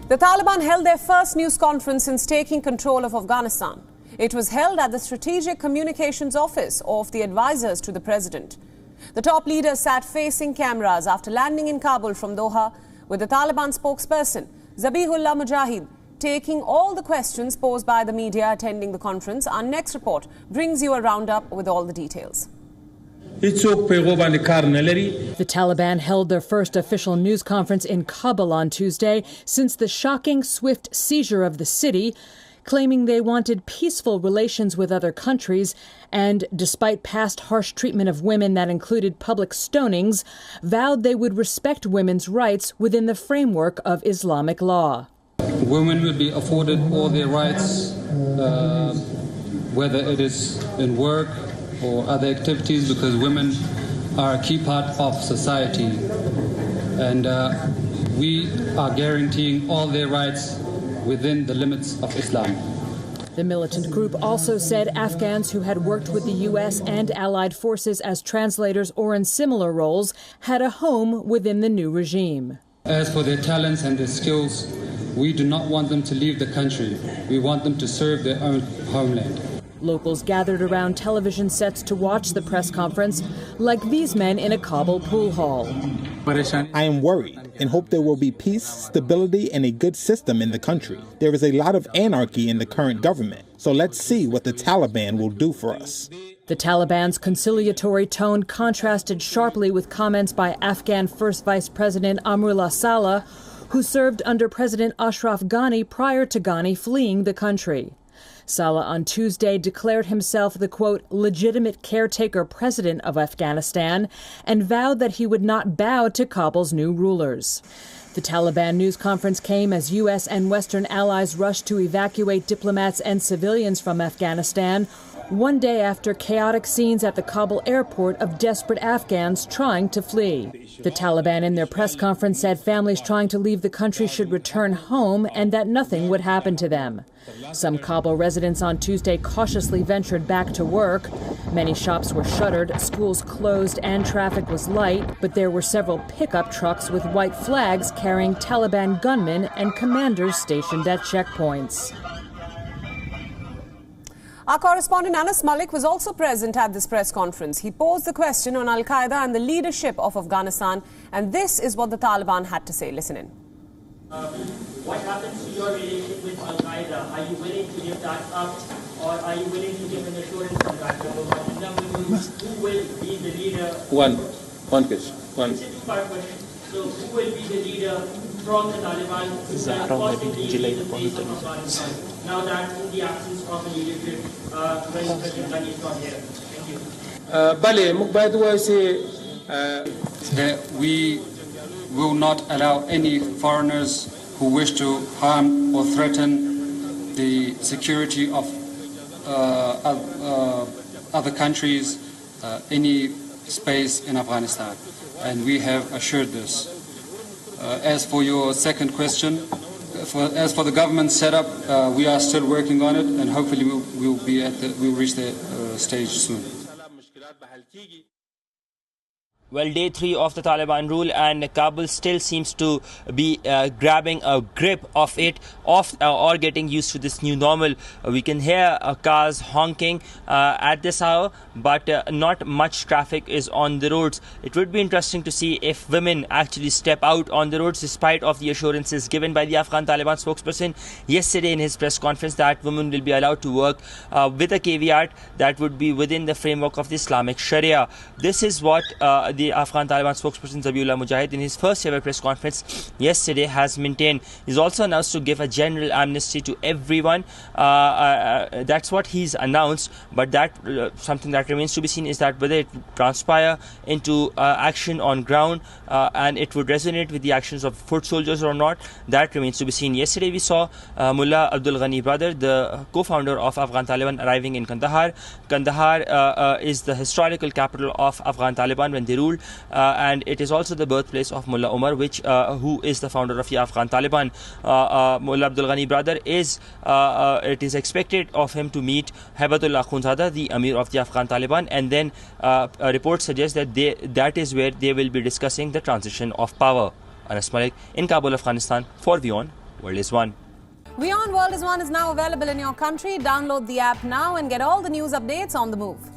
The Taliban held their first news conference since taking control of Afghanistan. It was held at the Strategic Communications Office of the advisors to the president. The top leader sat facing cameras after landing in Kabul from Doha, with the Taliban spokesperson, Zabihullah Mujahid, taking all the questions posed by the media attending the conference. Our next report brings you a roundup with all the details. The Taliban held their first official news conference in Kabul on Tuesday since the shocking, swift seizure of the city, claiming they wanted peaceful relations with other countries and, despite past harsh treatment of women that included public stonings, vowed they would respect women's rights within the framework of Islamic law. Women will be afforded all their rights, whether it is in work or other activities, because women are a key part of society, and we are guaranteeing all their rights within the limits of Islam. The militant group also said Afghans who had worked with the U.S. and allied forces as translators or in similar roles had a home within the new regime. As for their talents and their skills, we do not want them to leave the country. We want them to serve their own homeland. Locals gathered around television sets to watch the press conference, like these men in a Kabul pool hall. I am worried and hope there will be peace, stability, and a good system in the country. There is a lot of anarchy in the current government, so let's see what the Taliban will do for us. The Taliban's conciliatory tone contrasted sharply with comments by Afghan First Vice President Amrullah Saleh, who served under President Ashraf Ghani prior to Ghani fleeing the country. Saleh on Tuesday declared himself the, quote, legitimate caretaker president of Afghanistan and vowed that he would not bow to Kabul's new rulers. The Taliban news conference came as U.S. and Western allies rushed to evacuate diplomats and civilians from Afghanistan, one day after chaotic scenes at the Kabul airport of desperate Afghans trying to flee. The Taliban in their press conference said families trying to leave the country should return home and that nothing would happen to them. Some Kabul residents on Tuesday cautiously ventured back to work. Many shops were shuttered, schools closed, and traffic was light, but there were several pickup trucks with white flags carrying Taliban gunmen and commanders stationed at checkpoints. Our correspondent Anas Malik was also present at this press conference. He posed the question on Al-Qaeda and the leadership of Afghanistan, and this is what the Taliban had to say. Listen in. What happens to your relationship with Al-Qaeda? Are you willing to give that up, or are you willing to give an assurance on that? Number one. Number two, who will be the leader? One question. It's a two-part question. So who will be the leader from the Taliban who can possibly lead the place of Afghanistan now that in the absence of a leadership when President Ghani is not here? Thank you. We will not allow any foreigners who wish to harm or threaten the security of other countries, any space in Afghanistan. And we have assured this. As for your second question, as for the government setup, we are still working on it, and hopefully we'll reach the stage soon. Well, day 3 of the Taliban rule, and Kabul still seems to be grabbing a grip of it, or getting used to this new normal. We can hear cars honking at this hour, but not much traffic is on the roads. It would be interesting to see if women actually step out on the roads, despite of the assurances given by the Afghan Taliban spokesperson yesterday in his press conference that women will be allowed to work with a caveat that would be within the framework of the Islamic Sharia. This is what the Afghan Taliban spokesperson Zabihullah Mujahid in his first ever press conference yesterday has maintained. He's also announced to give a general amnesty to everyone. That's what he's announced, but that something that remains to be seen is that whether it would transpire into action on ground and it would resonate with the actions of foot soldiers or not, that remains to be seen. Yesterday we saw Mullah Abdul Ghani brother, the co-founder of Afghan Taliban, arriving in Kandahar. Kandahar is the historical capital of Afghan Taliban when they ruled, and it is also the birthplace of Mullah Omar, who is the founder of the Afghan Taliban. Mullah Abdul Ghani brother it is expected of him to meet Haibatullah Akhundzada, the Amir of the Afghan Taliban, and then reports suggest that that is where they will be discussing the transition of power. Anas Malik in Kabul, Afghanistan, for WION World is One. WION World is One is now available in your country. Download the app now and get all the news updates on the move.